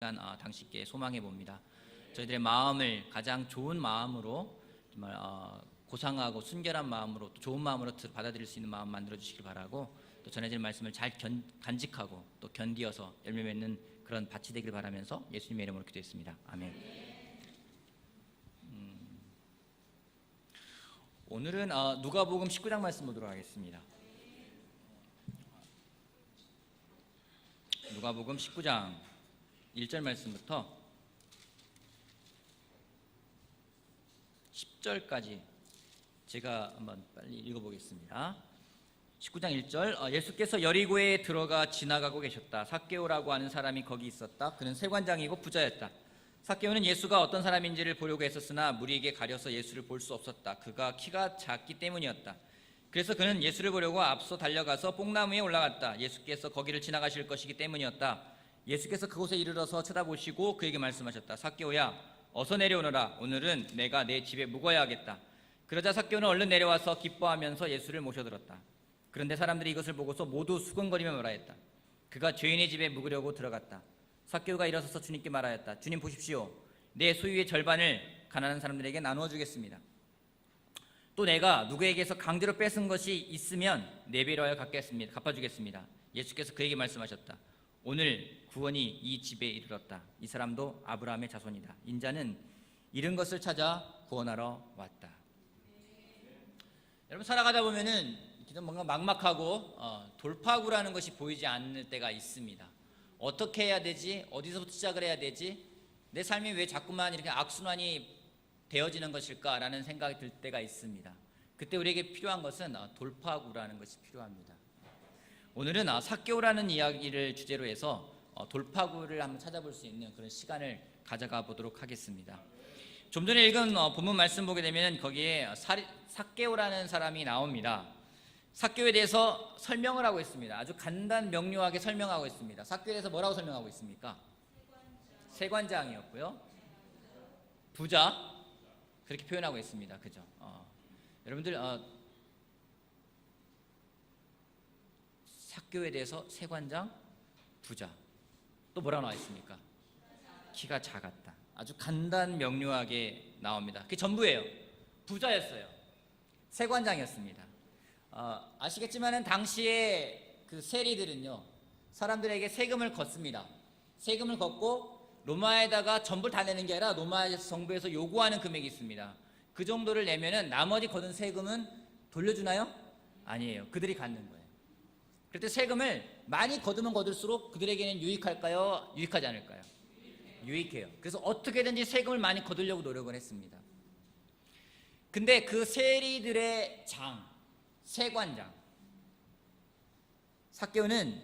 당신께 소망해 봅니다. 저희들의 마음을 가장 좋은 마음으로 정말 고상하고 순결한 마음으로 또 좋은 마음으로 받아들일 수 있는 마음 만들어 주시길 바라고, 또 전해질 말씀을 잘 간직하고 또 견디어서 열매 맺는 그런 밭이 되길 바라면서 예수님의 이름으로 기도했습니다. 아멘. 오늘은 누가복음 19장 말씀 보도록 하겠습니다. 누가복음 19장 1절 말씀부터 10절까지 제가 한번 빨리 읽어보겠습니다. 19장 1절, 예수께서 여리고에 들어가 지나가고 계셨다. 삭개오라고 하는 사람이 거기 있었다. 그는 세관장이고 부자였다. 삭개오는 예수가 어떤 사람인지를 보려고 했었으나 무리에게 가려서 예수를 볼 수 없었다. 그가 키가 작기 때문이었다. 그래서 그는 예수를 보려고 앞서 달려가서 뽕나무에 올라갔다. 예수께서 거기를 지나가실 것이기 때문이었다. 예수께서 그곳에 이르러서 쳐다보시고 그에게 말씀하셨다. 삭개오야, 어서 내려오너라. 오늘은 내가 내 집에 묵어야 하겠다. 그러자 삭개오는 얼른 내려와서 기뻐하면서 예수를 모셔들었다. 그런데 사람들이 이것을 보고서 모두 수근거리며 말하였다. 그가 죄인의 집에 묵으려고 들어갔다. 삭개오가 일어서서 주님께 말하였다. 주님 보십시오. 내 소유의 절반을 가난한 사람들에게 나누어 주겠습니다. 또 내가 누구에게서 강제로 뺏은 것이 있으면 4배로 하여 갚아주겠습니다. 예수께서 그에게 말씀하셨다. 오늘 구원이 이 집에 이르렀다. 이 사람도 아브라함의 자손이다. 인자는 잃은 것을 찾아 구원하러 왔다. 여러분, 살아가다 보면은 뭔가 막막하고 돌파구라는 것이 보이지 않을 때가 있습니다. 어떻게 해야 되지? 어디서부터 시작을 해야 되지? 내 삶이 왜 자꾸만 이렇게 악순환이 되어지는 것일까라는 생각이 들 때가 있습니다. 그때 우리에게 필요한 것은 돌파구라는 것이 필요합니다. 오늘은 삭개오라는 이야기를 주제로 해서 돌파구를 한번 찾아볼 수 있는 그런 시간을 가져가 보도록 하겠습니다. 좀 전에 읽은 본문 말씀 보게 되면 거기에 삭개오라는 사람이 나옵니다. 삭개오에 대해서 설명을 하고 있습니다. 아주 간단 명료하게 설명하고 있습니다. 삭개오에 대해서 뭐라고 설명하고 있습니까? 세관장이었고요. 부자, 그렇게 표현하고 있습니다. 그죠? 여러분들 삭개오에 대해서 세관장, 부자, 또 뭐라고 나와 있습니까? 키가 작았다. 아주 간단 명료하게 나옵니다. 그게 전부예요. 부자였어요. 세관장이었습니다. 아시겠지만은 당시에 그 세리들은요, 사람들에게 세금을 걷습니다. 세금을 걷고 로마에다가 전부를 다 내는 게 아니라 로마 정부에서 요구하는 금액이 있습니다. 그 정도를 내면은 나머지 거둔 세금은 돌려주나요? 아니에요. 그들이 갖는 거예요. 그럴 때 세금을 많이 거두면 거둘수록 그들에게는 유익할까요? 유익하지 않을까요? 유익해요. 그래서 어떻게든지 세금을 많이 거두려고 노력을 했습니다. 근데 그 세리들의 장, 세관장, 삭개오는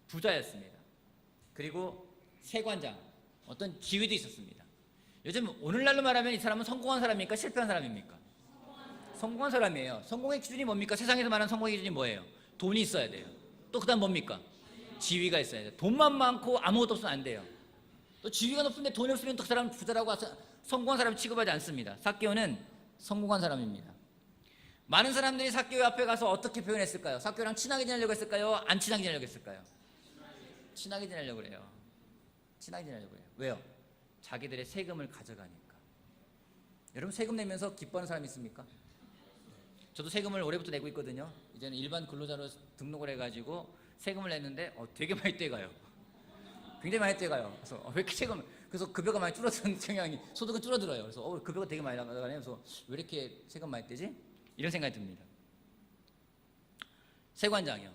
부자였습니다. 그리고 세관장, 어떤 지위도 있었습니다. 요즘 오늘날로 말하면 이 사람은 성공한 사람입니까? 실패한 사람입니까? 성공한 사람이에요. 성공의 기준이 뭡니까? 세상에서 말하는 성공의 기준이 뭐예요? 돈이 있어야 돼요. 또 그 다음 뭡니까? 지위가 있어야 돼요. 돈만 많고 아무것도 없으면 안 돼요. 또 지위가 높은데 돈이 없으면 또 그 사람은 부자라고 성공한 사람 취급하지 않습니다. 삭개오는 성공한 사람입니다. 많은 사람들이 삭개오 앞에 가서 어떻게 표현했을까요? 삭개오랑 친하게 지내려고 했을까요? 안 친하게 지내려고 했을까요? 친하게 지내려고 그래요. 친하게 지내려고 해요. 왜요? 자기들의 세금을 가져가니까. 여러분, 세금 내면서 기뻐하는 사람 있습니까? 저도 세금을 올해부터 내고 있거든요. 이제는 일반 근로자로 등록을 해가지고 세금을 냈는데 되게 많이 떼가요. 굉장히 많이 떼가요. 그래서 왜 이렇게 세금, 그래서 급여가 많이 줄어드는 경향이, 소득은 줄어들어요. 그래서 급여가 되게 많이 나가네요. 그래서 왜 이렇게 세금 많이 떼지? 이런 생각이 듭니다. 세관장이요.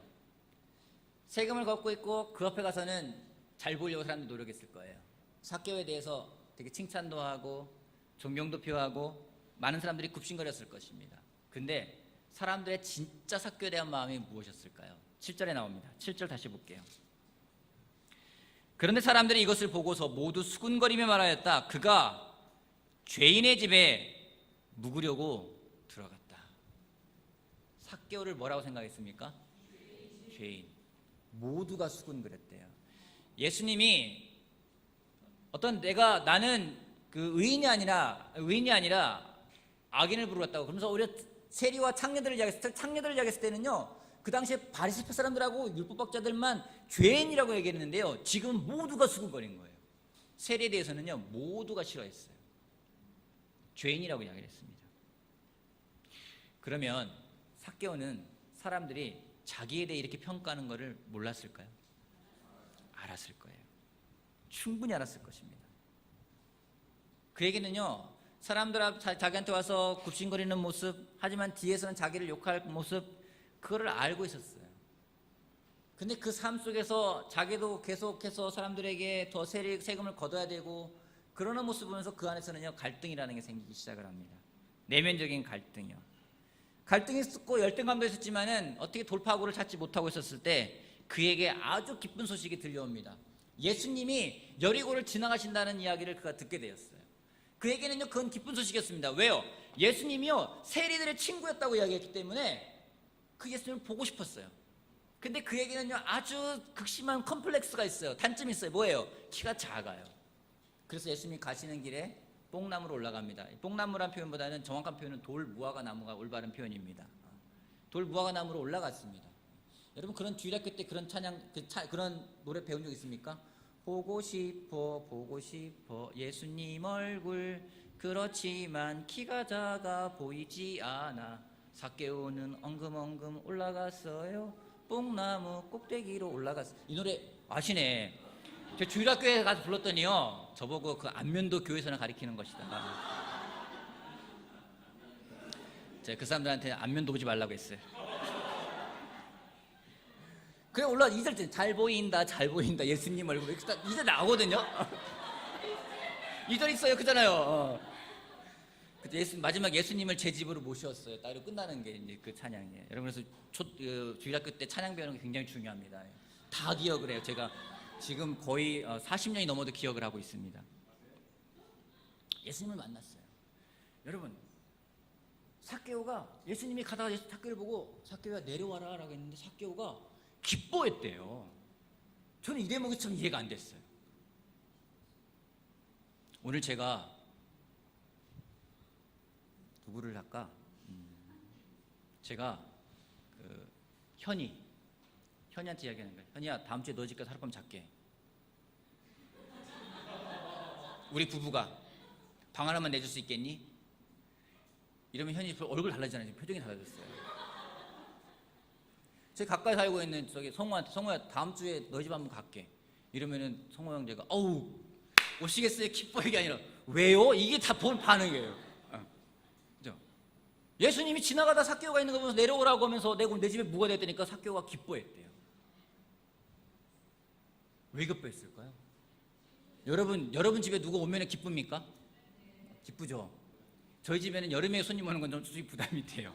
세금을 걷고 있고 그 앞에 가서는 잘 보이려고 사람들이 노력했을 거예요. 삭개오에 대해서 되게 칭찬도 하고 존경도 표하고 많은 사람들이 굽신거렸을 것입니다. 근데 사람들의 진짜 삭개오에 대한 마음이 무엇이었을까요? 7절에 나옵니다. 7절 다시 볼게요. 그런데 사람들이 이것을 보고서 모두 수군거리며 말하였다. 그가 죄인의 집에 묵으려고 들어갔다. 삭개오를 뭐라고 생각했습니까? 죄인. 모두가 수군거렸대요. 예수님이 나는 그 의인이 아니라 악인을 부르렀다고. 그러면서 오히려 세리와 창녀들을 이야기했을 때는요, 그 당시에 바리새파 사람들하고 율법학자들만 죄인이라고 얘기했는데요, 지금 모두가 수군거린 거예요. 세리에 대해서는요 모두가 싫어했어요. 죄인이라고 이야기를 했습니다. 그러면 삭개오는 사람들이 자기에 대해 이렇게 평가하는 것을 몰랐을까요? 알았을 거예요. 충분히 알았을 것입니다. 그에게는요 사람들 자기한테 와서 굽신거리는 모습, 하지만 뒤에서는 자기를 욕할 모습, 그거를 알고 있었어요. 근데 그 삶 속에서 자기도 계속해서 사람들에게 더 세금을 걷어야 되고 그러는 모습을 보면서 그 안에서는요 갈등이라는 게 생기기 시작을 합니다. 내면적인 갈등이요. 갈등이 있었고 열등감도 있었지만은 어떻게 돌파구를 찾지 못하고 있었을 때 그에게 아주 기쁜 소식이 들려옵니다. 예수님이 여리고를 지나가신다는 이야기를 그가 듣게 되었어요. 그에게는요 그건 기쁜 소식이었습니다. 왜요? 예수님이요 세리들의 친구였다고 이야기했기 때문에 그 예수님을 보고 싶었어요. 근데 그에게는요 아주 극심한 컴플렉스가 있어요. 단점이 있어요. 뭐예요? 키가 작아요. 그래서 예수님이 가시는 길에 뽕나무로 올라갑니다. 뽕나무란 표현보다는 정확한 표현은 돌무화과 나무가 올바른 표현입니다. 돌무화과 나무로 올라갔습니다. 여러분 그런 주일학교 때 그런 찬양 그런 노래 배운 적 있습니까? 보고 싶어 예수님 얼굴, 그렇지만 키가 작아 보이지 않아. 삭개오는 엉금엉금 올라갔어요. 뽕나무 꼭대기로 올라갔어요. 이 노래 아시네. 저 주일학교에 가서 불렀더니요 저보고 그 안면도 교회에서나 가리키는 것이다. 제가 그 사람들한테 안면도 보지 말라고 했어요. 그래 올라 2절 때 잘 보인다 예수님 얼굴 이렇게 딱 2절 나오거든요. 2절 있어요 그잖아요. 그때 마지막 예수님을 제 집으로 모셨어요. 따로 끝나는 게 이제 그 찬양이에요. 여러분 그래서 주일학교 때 찬양 배우는 게 굉장히 중요합니다. 다 기억을 해요. 제가 지금 거의 40년이 넘어도 기억을 하고 있습니다. 예수님을 만났어요. 여러분 삭개오가 예수님이 가다가 삭개오를 보고 삭개오야 내려와라 라고 했는데 삭개오가 기뻐했대요. 저는 이 대목이 참 이해가 안 됐어요. 오늘 제가 누구를 할까? 제가 그 현이한테 이야기하는 거예요. 현이야 다음 주에 너 집 가서 하룻밤 잘게. 우리 부부가 방 하나만 내줄 수 있겠니? 이러면 현이 얼굴 달라지잖아요. 지금 표정이 달라졌어요. 제가 가까이 살고 있는 저기 성우한테 성우야 다음 주에 너희 집 한번 갈게. 이러면은 성우 형제가 어우 오시겠어요? 기뻐한 게 아니라 왜요? 이게 다 본 반응이에요. 그죠? 예수님이 지나가다 삭개오가 있는 거 보면서 내려오라고 하면서 내 집에 뭐가 됐다니까 삭개오가 기뻐했대요. 왜 기뻐했을까요? 여러분 집에 누가 오면 기쁩니까? 기쁘죠? 저희 집에는 여름에 손님 오는 건 좀 솔직히 부담이 돼요.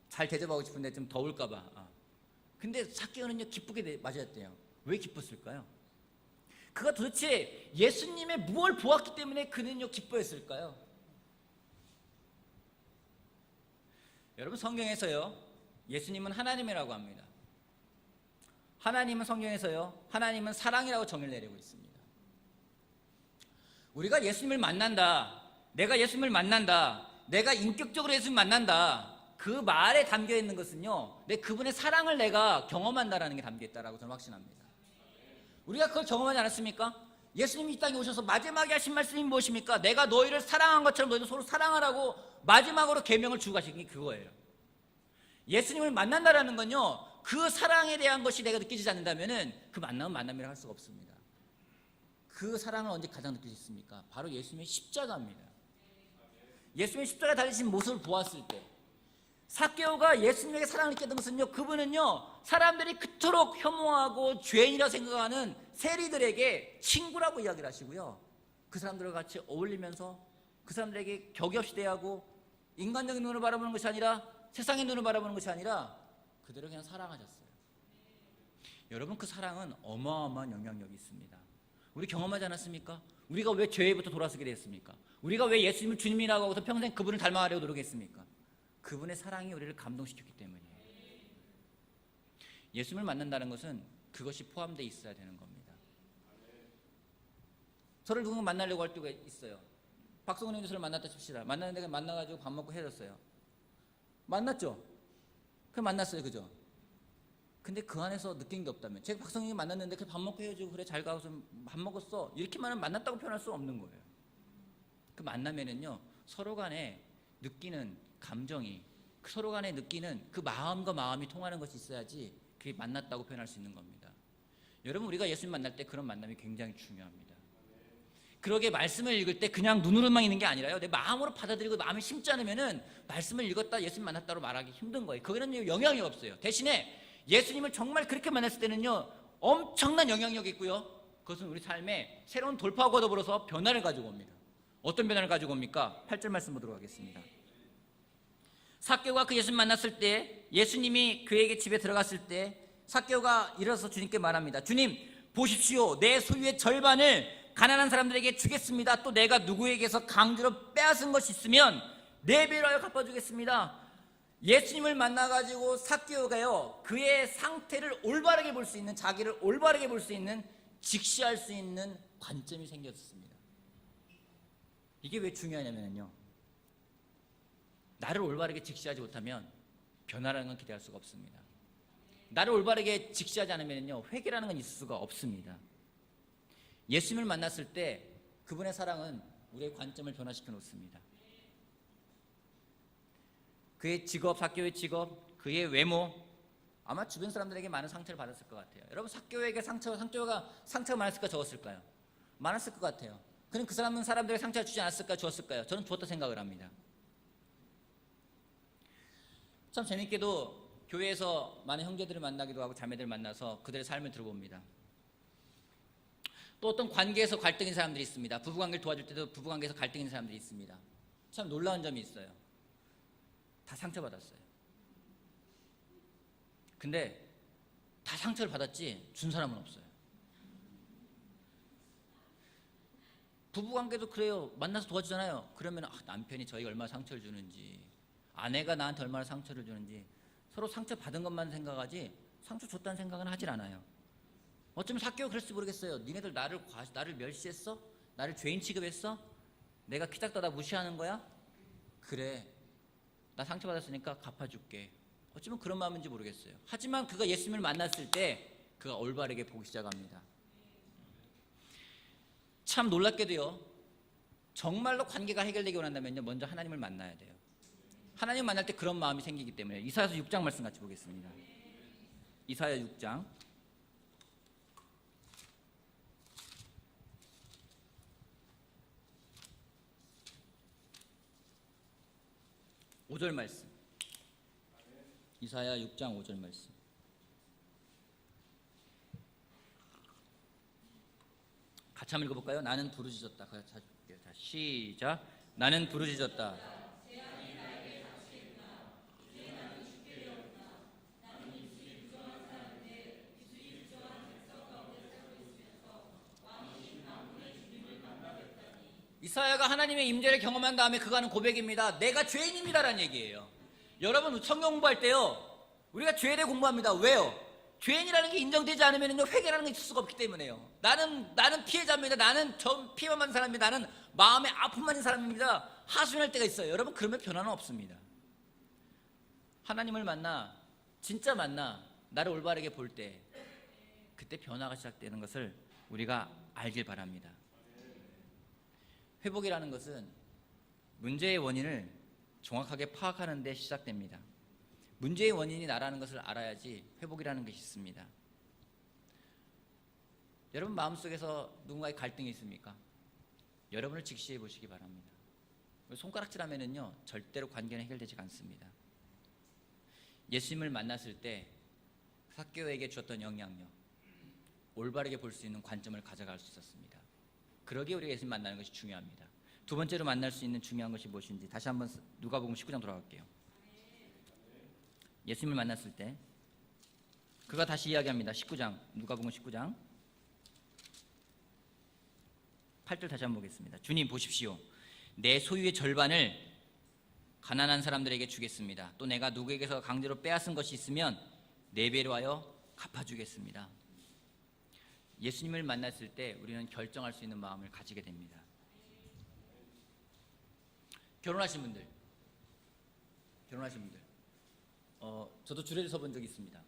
잘 대접하고 싶은데 좀 더울까봐. 근데 삭개오는요 기쁘게 맞았대요. 왜 기뻤을까요? 그가 도대체 예수님의 무엇을 보았기 때문에 그는요 기뻐했을까요? 여러분 성경에서요 예수님은 하나님이라고 합니다. 하나님은 성경에서요 하나님은 사랑이라고 정의를 내리고 있습니다. 우리가 예수님을 만난다, 내가 예수님을 만난다, 내가 인격적으로 예수님을 만난다, 그 말에 담겨 있는 것은요 그분의 사랑을 내가 경험한다라는 게 담겨 있다라고 저는 확신합니다. 우리가 그걸 경험하지 않았습니까? 예수님이 이 땅에 오셔서 마지막에 하신 말씀이 무엇입니까? 내가 너희를 사랑한 것처럼 너희도 서로 사랑하라고 마지막으로 계명을 주고 가신 게 그거예요. 예수님을 만난다라는 건요 그 사랑에 대한 것이 내가 느껴지지 않는다면은 그 만남은 만남이라고 할 수가 없습니다. 그 사랑을 언제 가장 느낄 수 있습니까? 바로 예수님의 십자가입니다. 예수님의 십자가에 달리신 모습을 보았을 때 삭개오가 예수님에게 사랑을 느꼈던 것은요 그분은요 사람들이 그토록 혐오하고 죄인이라 생각하는 세리들에게 친구라고 이야기를 하시고요 그 사람들과 같이 어울리면서 그 사람들에게 격이 없이 대하고 인간적인 눈으로 바라보는 것이 아니라 세상의 눈으로 바라보는 것이 아니라 그대로 그냥 사랑하셨어요. 여러분 그 사랑은 어마어마한 영향력이 있습니다. 우리 경험하지 않았습니까? 우리가 왜 죄부터 돌아서게 됐습니까? 우리가 왜 예수님을 주님이라고 하고서 평생 그분을 닮아가려고 노력했습니까? 그분의 사랑이 우리를 감동시켰기 때문이에요. 예수님을 만난다는 것은 그것이 포함되어 있어야 되는 겁니다. 저를 누군가 만나려고 할 때가 있어요. 박성훈 교수를 만났다 칩시다. 만났는데 만나가지고 밥 먹고 헤어졌어요. 만났죠? 그럼 만났어요, 그죠? 근데 그 안에서 느낀 게 없다면, 제가 박성희를 만났는데 그래 밥 먹고 헤어지고 그래 잘 가서 밥 먹었어 이렇게만은 만났다고 표현할 수 없는 거예요. 그 만나면은요 서로 간에 느끼는 감정이, 서로 간에 느끼는 그 마음과 마음이 통하는 것이 있어야지 그게 만났다고 표현할 수 있는 겁니다. 여러분, 우리가 예수님 만날 때 그런 만남이 굉장히 중요합니다. 그러게 말씀을 읽을 때 그냥 눈으로만 읽는 게 아니라요, 내 마음으로 받아들이고 마음을 심지 않으면은 말씀을 읽었다 예수님 만났다로 말하기 힘든 거예요. 거기는 영향이 없어요. 대신에 예수님을 정말 그렇게 만났을 때는요 엄청난 영향력이 있고요, 그것은 우리 삶에 새로운 돌파구와 더불어서 변화를 가지고 옵니다. 어떤 변화를 가지고 옵니까? 8절 말씀 보도록 하겠습니다. 삭개오가 그 예수님 만났을 때, 예수님이 그에게 집에 들어갔을 때 삭개오가 일어서 주님께 말합니다. 주님, 보십시오. 내 소유의 절반을 가난한 사람들에게 주겠습니다. 또 내가 누구에게서 강제로 빼앗은 것이 있으면 4배로 하여 갚아주겠습니다. 예수님을 만나가지고 삭개오가요 그의 상태를 올바르게 볼 수 있는, 자기를 올바르게 볼 수 있는, 직시할 수 있는 관점이 생겼습니다. 이게 왜 중요하냐면요, 나를 올바르게 직시하지 못하면 변화라는 건 기대할 수가 없습니다. 나를 올바르게 직시하지 않으면요 회개라는 건 있을 수가 없습니다. 예수님을 만났을 때 그분의 사랑은 우리의 관점을 변화시켜 놓습니다. 그의 직업, 삭개오의 직업, 그의 외모, 아마 주변 사람들에게 많은 상처를 받았을 것 같아요. 여러분, 삭개오에게 삭개오가 상처가 많았을까 적었을까요? 많았을 것 같아요. 그럼 그 사람은 사람들에게 상처를 주지 않았을까 주었을까요? 저는 주었다 생각을 합니다. 참 재밌게도 교회에서 많은 형제들을 만나기도 하고 자매들을 만나서 그들의 삶을 들어봅니다. 또 어떤 관계에서 갈등인 사람들이 있습니다. 부부관계를 도와줄 때도 부부관계에서 갈등인 사람들이 있습니다. 참 놀라운 점이 있어요. 다 상처받았어요. 근데 다 상처를 받았지 준 사람은 없어요. 부부관계도 그래요. 만나서 도와주잖아요. 그러면 남편이 저희가 얼마나 상처를 주는지, 아내가 나한테 얼마나 상처를 주는지, 서로 상처받은 것만 생각하지 상처 줬다는 생각은 하질 않아요. 어쩌면 삭개오가 그럴지 모르겠어요. 니네들 나를 멸시했어? 나를 죄인 취급했어? 내가 키 작다 나 무시하는 거야? 그래, 나 상처받았으니까 갚아줄게. 어쩌면 그런 마음인지 모르겠어요. 하지만 그가 예수님을 만났을 때 그가 올바르게 보기 시작합니다. 참 놀랍게도요, 정말로 관계가 해결되기 원한다면요 먼저 하나님을 만나야 돼요. 하나님 만날 때 그런 마음이 생기기 때문에. 이사야서 6장 말씀 같이 보겠습니다. 이사야 6장 5절 말씀. 이사야 6장 5절 말씀. 같이 한번 읽어볼까요? 나는 부르짖었다. 자, 시작. 나는 부르짖었다. 이사야가 하나님의 임재를 경험한 다음에 그가 하는 고백입니다. 내가 죄인입니다라는 얘기예요. 여러분, 성경 공부할 때요 우리가 죄에 대해 공부합니다. 왜요? 죄인이라는 게 인정되지 않으면 회개라는 게 있을 수가 없기 때문에요. 나는 피해자입니다. 나는 피해만 받는 사람입니다. 나는 마음에 아픔만 있는 사람입니다. 하소연할 때가 있어요. 여러분, 그러면 변화는 없습니다. 하나님을 만나, 진짜 만나 나를 올바르게 볼 때 그때 변화가 시작되는 것을 우리가 알길 바랍니다. 회복이라는 것은 문제의 원인을 정확하게 파악하는 데 시작됩니다. 문제의 원인이 나라는 것을 알아야지 회복이라는 것이 있습니다. 여러분 마음속에서 누군가의 갈등이 있습니까? 여러분을 직시해 보시기 바랍니다. 손가락질하면은요 절대로 관계는 해결되지 않습니다. 예수님을 만났을 때 삭개오에게 주었던 영향력, 올바르게 볼 수 있는 관점을 가져갈 수 있었습니다. 그러기에 우리가 예수님 만나는 것이 중요합니다. 두 번째로 만날 수 있는 중요한 것이 무엇인지 다시 한번 누가복음 19장 돌아갈게요. 예수님을 만났을 때 그가 다시 이야기합니다. 19장, 누가복음 19장 8절 다시 한번 보겠습니다. 주님 보십시오. 내 소유의 절반을 가난한 사람들에게 주겠습니다. 또 내가 누구에게서 강제로 빼앗은 것이 있으면 4배로 하여 갚아주겠습니다. 예수님을 만났을 때 우리는 결정할 수 있는 마음을 가지게 됩니다. 결혼하신 분들 저도 줄에 서 본 적이 있습니다.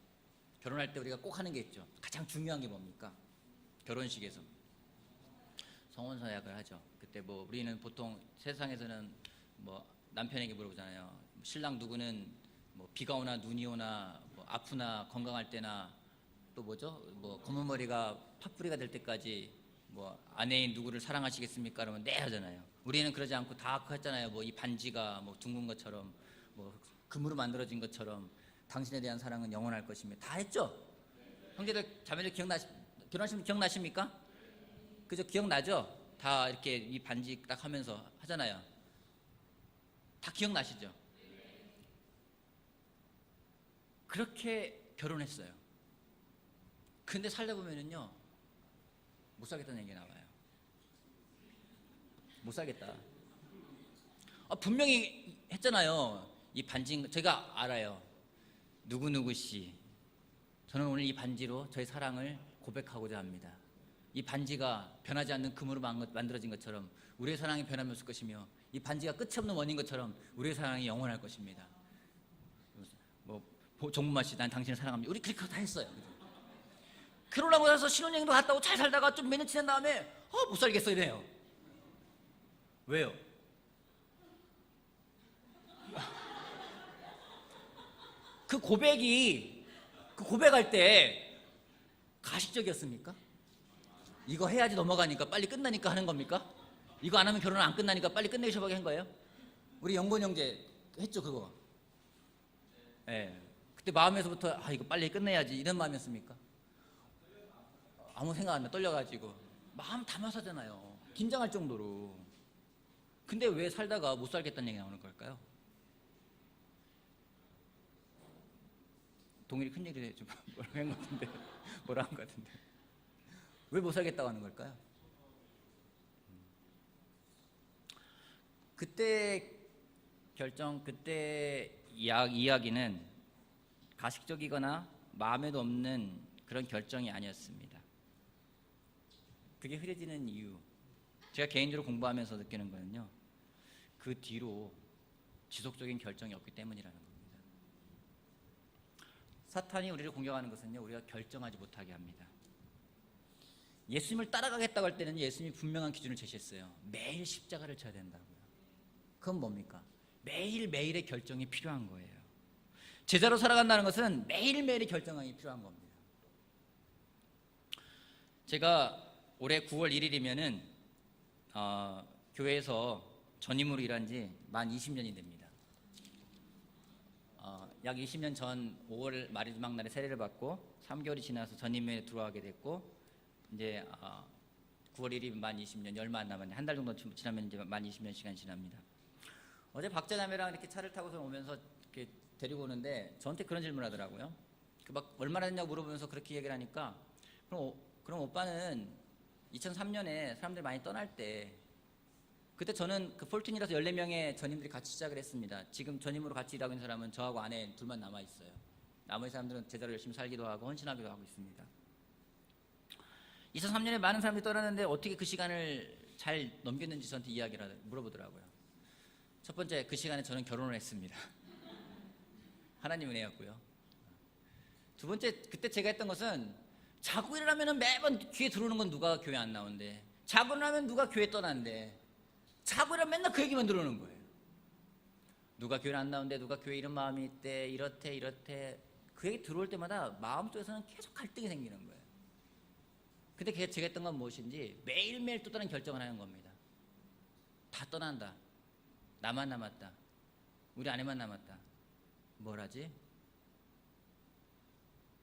결혼할 때 우리가 꼭 하는 게 있죠. 가장 중요한 게 뭡니까? 결혼식에서 성혼 서약을 하죠. 그때 뭐 우리는 보통 세상에서는 뭐 남편에게 물어보잖아요. 신랑 누구는 뭐 비가 오나 눈이 오나 뭐 아프나 건강할 때나 또 뭐죠? 뭐 검은 머리가 팥뿌리가 될 때까지 뭐 아내인 누구를 사랑하시겠습니까? 그러면 네 하잖아요. 우리는 그러지 않고 다 했잖아요. 뭐 이 반지가 뭐 둥근 것처럼 뭐 금으로 만들어진 것처럼 당신에 대한 사랑은 영원할 것이며 다 했죠. 형제들 자매들 결혼하시면 기억나십니까? 그죠? 기억나죠? 다 이렇게 이 반지 딱 하면서 하잖아요. 다 기억나시죠? 그렇게 결혼했어요. 근데 살다 보면은요 못 살겠다는 얘기가 나와요. 못 살겠다. 분명히 했잖아요. 이 반지 제가 알아요. 누구누구 씨, 저는 오늘 이 반지로 저의 사랑을 고백하고자 합니다. 이 반지가 변하지 않는 금으로 만들어진 것처럼 우리의 사랑이 변함이 없을 것이며 이 반지가 끝이 없는 원인 것처럼 우리의 사랑이 영원할 것입니다. 뭐 정문만 씨, 난 당신을 사랑합니다. 우리 그렇게 다 했어요. 결혼하고 나서 신혼여행도 갔다 오고 잘 살다가 좀 몇 년 지난 다음에 못 살겠어 이래요. 왜요? 그 고백할 때 가식적이었습니까? 이거 해야지 넘어가니까 빨리 끝나니까 하는 겁니까? 이거 안 하면 결혼 안 끝나니까 빨리 끝내셔보게 한 거예요? 우리 영건 형제 했죠 그거. 예. 그때 마음에서부터 이거 빨리 끝내야지 이런 마음이었습니까? 아무 생각 안 나. 떨려가지고 마음 담아서 하잖아요. 긴장할 정도로. 근데 왜 살다가 못 살겠다는 얘기 나오는 걸까요? 동일이 큰 얘기를 좀 뭐라 한 것 같은데 왜 못 살겠다고 하는 걸까요? 그때 결정, 그때 이야기는 가식적이거나 마음에도 없는 그런 결정이 아니었습니다. 그게 흐려지는 이유, 제가 개인적으로 공부하면서 느끼는 거는요, 그 뒤로 지속적인 결정이 없기 때문이라는 겁니다. 사탄이 우리를 공격하는 것은요, 우리가 결정하지 못하게 합니다. 예수님을 따라가겠다고 할 때는 예수님이 분명한 기준을 제시했어요. 매일 십자가를 져야 된다고요. 그건 뭡니까? 매일매일의 결정이 필요한 거예요. 제자로 살아간다는 것은 매일매일의 결정이 필요한 겁니다. 제가 올해 9월 1일이면은 교회에서 전임으로 일한 지 만 20년이 됩니다. 약 20년 전 5월 마지막 날에 세례를 받고 3개월이 지나서 전임에 들어가게 됐고, 이제 9월 1일 만 20년, 얼마 안 남았네. 한 달 정도 지나면 이제 만 20년 시간이 지납니다. 어제 박자남이랑 이렇게 차를 타고서 오면서 이렇게 데리고 오는데 저한테 그런 질문 하더라고요. 막 얼마나 됐냐고 물어보면서 그렇게 얘기를 하니까, 그럼 오빠는 2003년에 사람들이 많이 떠날 때, 그때 저는 그 폴틴이라서 14명의 전임들이 같이 시작을 했습니다. 지금 전임으로 같이 일하고 있는 사람은 저하고 아내 둘만 남아 있어요. 나머지 사람들은 제자로 열심히 살기도 하고 헌신하기도 하고 있습니다. 2003년에 많은 사람들이 떠났는데 어떻게 그 시간을 잘 넘겼는지 저한테 이야기를 물어보더라고요. 첫 번째, 그 시간에 저는 결혼을 했습니다. 하나님 은혜였고요. 두 번째, 그때 제가 했던 것은, 자고 일어나면 매번 귀에 들어오는 건 누가 교회 안 나온대, 자고 일어나면 누가 교회 떠난대, 자고 일어나면 맨날 그 얘기만 들어오는 거예요. 누가 교회 안 나온대, 누가 교회 이런 마음이 있대, 이렇대. 그 얘기 들어올 때마다 마음속에서는 계속 갈등이 생기는 거예요. 근데 제가 했던 건 무엇인지, 매일매일 또 다른 결정을 하는 겁니다. 다 떠난다, 나만 남았다, 우리 아내만 남았다. 뭘 하지?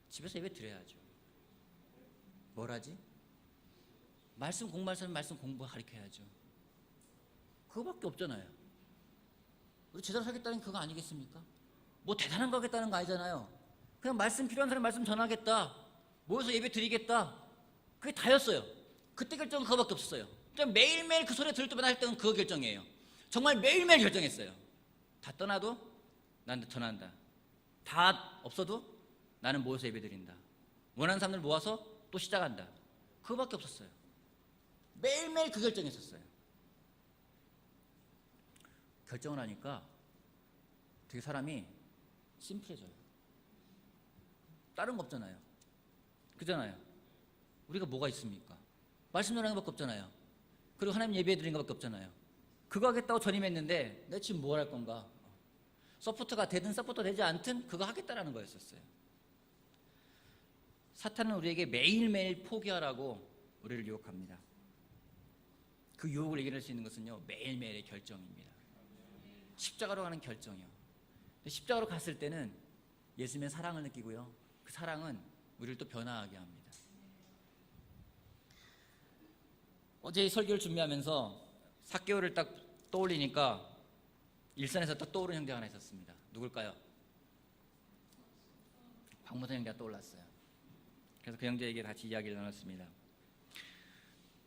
집에서 예배 드려야죠. 뭘 하지? 말씀 공부할 말씀 공부 가르쳐야죠. 그거밖에 없잖아요. 우리 제대로 살겠다는 그거 아니겠습니까? 뭐 대단한 거 하겠다는 거 아니잖아요. 그냥 말씀 필요한 사람 말씀 전하겠다, 모여서 예배 드리겠다, 그게 다였어요. 그때 결정은 그거밖에 없었어요. 매일매일 그 소리 들을 때마다 할 때는 그거 결정이에요. 정말 매일매일 결정했어요. 다 떠나도 난 전한다, 다 없어도 나는 모여서 예배 드린다, 원하는 사람들 모아서 또 시작한다. 그거밖에 없었어요. 매일매일 그 결정했었어요. 결정을 하니까 되게 사람이 심플해져요. 다른 거 없잖아요. 그잖아요. 우리가 뭐가 있습니까? 말씀 전하는 것밖에 없잖아요. 그리고 하나님 예배 드리는 것밖에 없잖아요. 그거 하겠다고 전임했는데 내가 지금 뭘 할 건가? 서포터가 되든 서포터 되지 않든 그거 하겠다라는 거였었어요. 사탄은 우리에게 매일매일 포기하라고 우리를 유혹합니다. 그 유혹을 이겨낼 수 있는 것은요, 매일매일의 결정입니다. 십자가로 가는 결정이요. 십자가로 갔을 때는 예수님의 사랑을 느끼고요, 그 사랑은 우리를 또 변화하게 합니다. 어제 설교를 준비하면서 삭개오를 딱 떠올리니까 일산에서 딱 떠오른 형제가 하나 있었습니다. 누굴까요? 박무선 형제가 떠올랐어요. 그래서 그 형제에게 같이 이야기를 나눴습니다.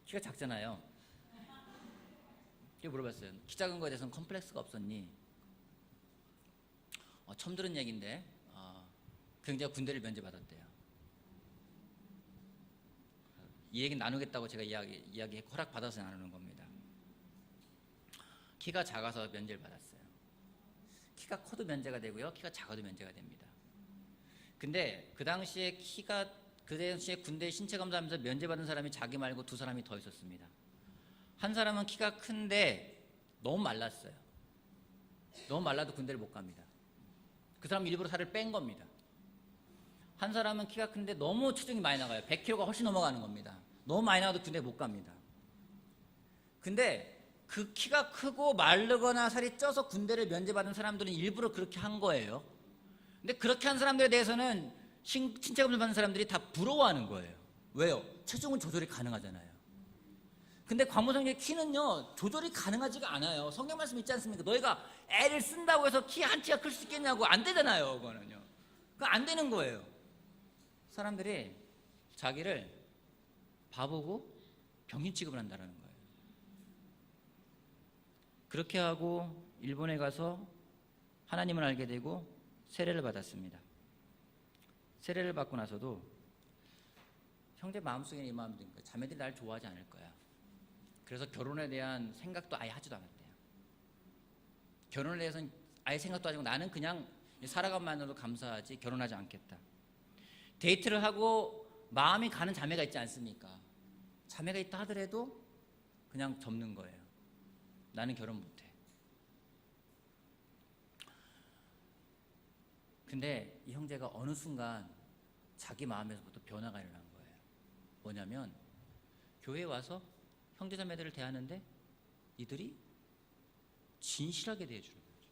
키가 작잖아요. 그래서 물어봤어요. 키 작은 거에 대해서는 컴플렉스가 없었니? 처음 들은 얘기인데 그 형제가 군대를 면제받았대요. 이 얘기 나누겠다고 제가 이야기 허락받아서 나누는 겁니다. 키가 작아서 면제를 받았어요. 키가 커도 면제가 되고요, 키가 작아도 면제가 됩니다. 근데 그 당시에 군대 신체 검사하면서 면제받은 사람이 자기 말고 두 사람이 더 있었습니다. 한 사람은 키가 큰데 너무 말랐어요. 너무 말라도 군대를 못 갑니다. 그 사람은 일부러 살을 뺀 겁니다. 한 사람은 키가 큰데 너무 체중이 많이 나가요. 100kg가 훨씬 넘어가는 겁니다. 너무 많이 나가도 군대 못 갑니다. 근데 그 키가 크고 마르거나 살이 쪄서 군대를 면제받은 사람들은 일부러 그렇게 한 거예요. 근데 그렇게 한 사람들에 대해서는 신체 검사 받는 사람들이 다 부러워하는 거예요. 왜요? 체중은 조절이 가능하잖아요. 근데 광무성의 키는요, 조절이 가능하지가 않아요. 성경 말씀 있지 않습니까? 너희가 애를 쓴다고 해서 키 한 키가 클 수 있겠냐고. 안 되잖아요. 그거는요. 그거 안 되는 거예요. 사람들이 자기를 바보고 병신 취급을 한다는 거예요. 그렇게 하고 일본에 가서 하나님을 알게 되고 세례를 받았습니다. 세례를 받고 나서도 형제 마음속에 이 마음이 든 거예요. 자매들이 날 좋아하지 않을 거야. 그래서 결혼에 대한 생각도 아예 하지도 않았대요. 결혼에 대해서는 아예 생각도 하지 않고 나는 그냥 살아감만으로도 감사하지 결혼하지 않겠다. 데이트를 하고 마음이 가는 자매가 있지 않습니까? 자매가 있다 하더라도 그냥 접는 거예요. 나는 결혼 못해. 근데 이 형제가 어느 순간 자기 마음에서부터 변화가 일어난 거예요. 뭐냐면 교회에 와서 형제자매들을 대하는데 이들이 진실하게 대해주는 거죠.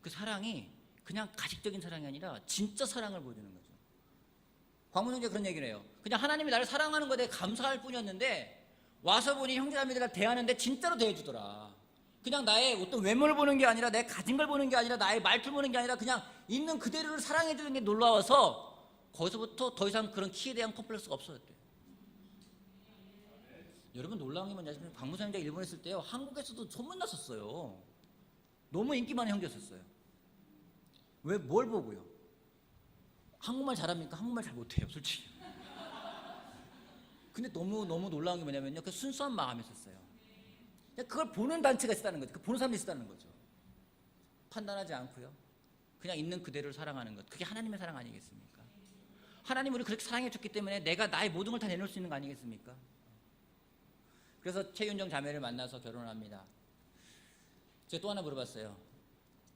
그 사랑이 그냥 가식적인 사랑이 아니라 진짜 사랑을 보여주는 거죠. 광문 형제가 그런 얘기를 해요. 그냥 하나님이 나를 사랑하는 것에 감사할 뿐이었는데 와서 보니 형제자매들을 대하는데 진짜로 대해주더라. 그냥 나의 어떤 외모를 보는 게 아니라 내 가진 걸 보는 게 아니라 나의 말투를 보는 게 아니라 그냥 있는 그대로를 사랑해 주는 게 놀라워서 거기서부터 더 이상 그런 키에 대한 컴플렉스가 없어졌대요. 여러분 놀라운 게 뭐냐면 박무선 형제가 일본에 있을 때요, 한국에서도 소문났었어요. 너무 인기 많은 형제였었어요. 왜 뭘 보고요? 한국말 잘합니까? 한국말 잘 못해요, 솔직히. 근데 너무 놀라운 게 뭐냐면요, 그 순수한 마음이었어요. 그걸 보는 단체가 있었다는 거죠. 그 보는 사람이 있었다는 거죠. 판단하지 않고요, 그냥 있는 그대로를 사랑하는 것. 그게 하나님의 사랑 아니겠습니까? 하나님 우리 그렇게 사랑해 줬기 때문에 내가 나의 모든 걸 다 내놓을 수 있는 거 아니겠습니까? 그래서 최윤정 자매를 만나서 결혼을 합니다. 제가 또 하나 물어봤어요.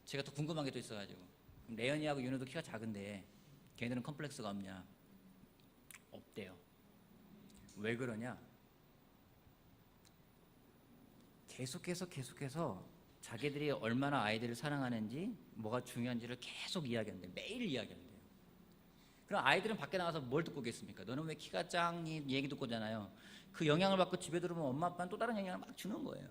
제가 또 궁금한 게 또 있어가지고, 그럼 레연이하고 윤호도 키가 작은데 걔네들은 컴플렉스가 없냐? 없대요. 왜 그러냐? 계속해서 자기들이 얼마나 아이들을 사랑하는지, 뭐가 중요한지를 계속 이야기한대요. 매일 이야기한대요. 그럼 아이들은 밖에 나가서 뭘 듣고 오겠습니까? 너는 왜 키가 작니? 얘기 듣고 오잖아요. 그 영향을 받고 집에 들어오면 엄마 아빠는 또 다른 영향을 막 주는 거예요.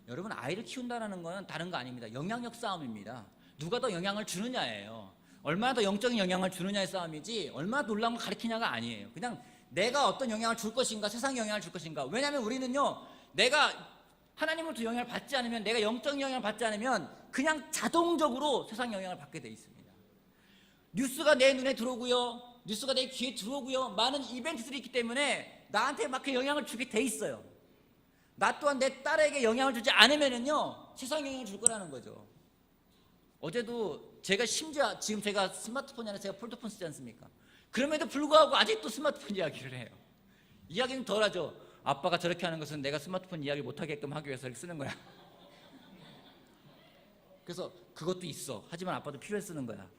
여러분, 아이를 키운다는 건 다른 거 아닙니다. 영향력 싸움입니다. 누가 더 영향을 주느냐예요. 얼마나 더 영적인 영향을 주느냐의 싸움이지 얼마나 놀라운 걸 가르치냐가 아니에요. 그냥 내가 어떤 영향을 줄 것인가, 세상에 영향을 줄 것인가. 왜냐하면 우리는요, 내가 하나님으로부터 영향을 받지 않으면, 내가 영적인 영향을 받지 않으면 그냥 자동적으로 세상 영향을 받게 돼 있습니다. 뉴스가 내 눈에 들어오고요, 뉴스가 내 귀에 들어오고요, 많은 이벤트들이 있기 때문에 나한테 막 그 영향을 주게 돼 있어요. 나 또한 내 딸에게 영향을 주지 않으면은요, 세상 영향을 줄 거라는 거죠. 어제도 제가 심지어 지금 제가 스마트폰이 아니라 제가 폴더폰 쓰지 않습니까? 그럼에도 불구하고 아직도 스마트폰 이야기를 해요. 이야기는 덜하죠. 아빠가 저렇게 하는 것은 내가 스마트폰 이야기를 못하게끔 하기 위해서 이렇게 쓰는 거야. 그래서 그것도 있어. 하지만 아빠도 필요해 쓰는 거야.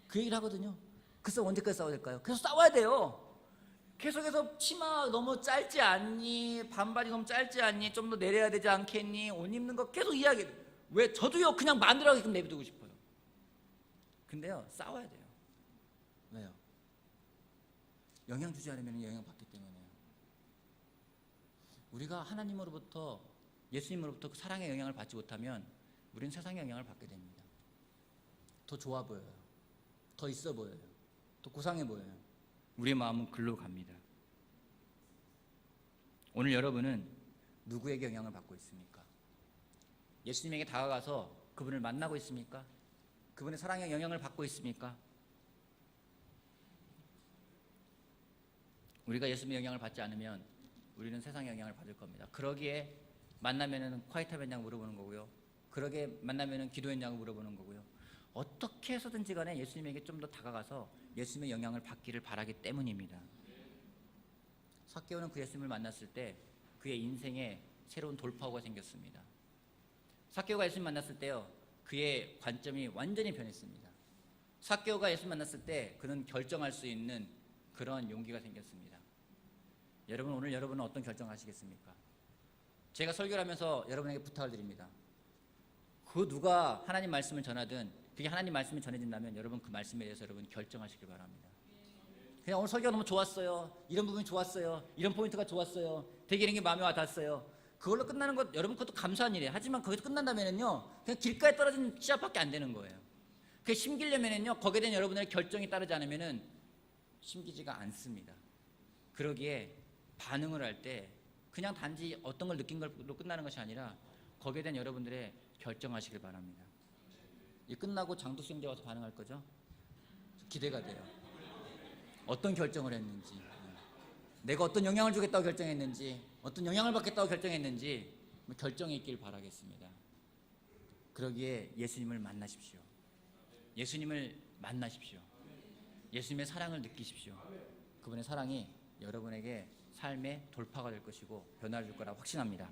그 얘기를 하거든요. 그래서 언제까지 싸워야 될까요? 계속 싸워야 돼요. 계속해서 치마 너무 짧지 않니? 반바지 너무 짧지 않니? 좀 더 내려야 되지 않겠니? 옷 입는 거 계속 이야기. 왜? 저도요 그냥 만들어가게끔 내비두고 싶어요. 근데요 싸워야 돼요. 왜요? 영향 주지 않으면 영향받기 때문에요. 우리가 하나님으로부터, 예수님으로부터 그 사랑의 영향을 받지 못하면 우리는 세상의 영향을 받게 됩니다. 더 좋아 보여요. 더 있어 보여요. 더 고상해 보여요. 우리의 마음은 글로 갑니다. 오늘 여러분은 누구에게 영향을 받고 있습니까? 예수님에게 다가가서 그분을 만나고 있습니까? 그분의 사랑의 영향을 받고 있습니까? 우리가 예수님의 영향을 받지 않으면 우리는 세상의 영향을 받을 겁니다. 그러기에 만나면은 콰이타면냐고 물어보는 거고요. 그러게 만나면은 기도했냐고 물어보는 거고요. 어떻게 해서든지 간에 예수님에게 좀 더 다가가서 예수님의 영향을 받기를 바라기 때문입니다. 삭개오는 그 예수님을 만났을 때 그의 인생에 새로운 돌파구가 생겼습니다. 삭개오가 예수님 만났을 때요, 그의 관점이 완전히 변했습니다. 삭개오가 예수님 만났을 때 그는 결정할 수 있는 그런 용기가 생겼습니다. 여러분, 오늘 여러분은 어떤 결정하시겠습니까? 제가 설교를 하면서 여러분에게 부탁을 드립니다. 그 누가 하나님 말씀을 전하든 그게 하나님 말씀이 전해진다면 여러분 그 말씀에 대해서 여러분 결정하시길 바랍니다. 그냥 오늘 설교가 너무 좋았어요. 이런 부분이 좋았어요. 이런 포인트가 좋았어요. 되게 이런 게 마음에 와닿았어요. 그걸로 끝나는 것, 여러분 그것도 감사한 일이에요. 하지만 거기서 끝난다면은요, 그냥 길가에 떨어진 씨앗밖에 안 되는 거예요. 그게 심기려면은요, 거기에 대한 여러분의 결정이 따르지 않으면은 심기지가 않습니다. 그러기에 반응을 할 때 그냥 단지 어떤 걸 느낀 걸로 끝나는 것이 아니라 거기에 대한 여러분들의 결정하시길 바랍니다. 이 끝나고 장독생자 와서 반응할 거죠? 기대가 돼요. 어떤 결정을 했는지, 내가 어떤 영향을 주겠다고 결정했는지, 어떤 영향을 받겠다고 결정했는지 결정이 있길 바라겠습니다. 그러기에 예수님을 만나십시오. 예수님을 만나십시오. 예수님의 사랑을 느끼십시오. 그분의 사랑이 여러분에게 삶의 돌파가 될 것이고 변화를 줄 거라고 확신합니다.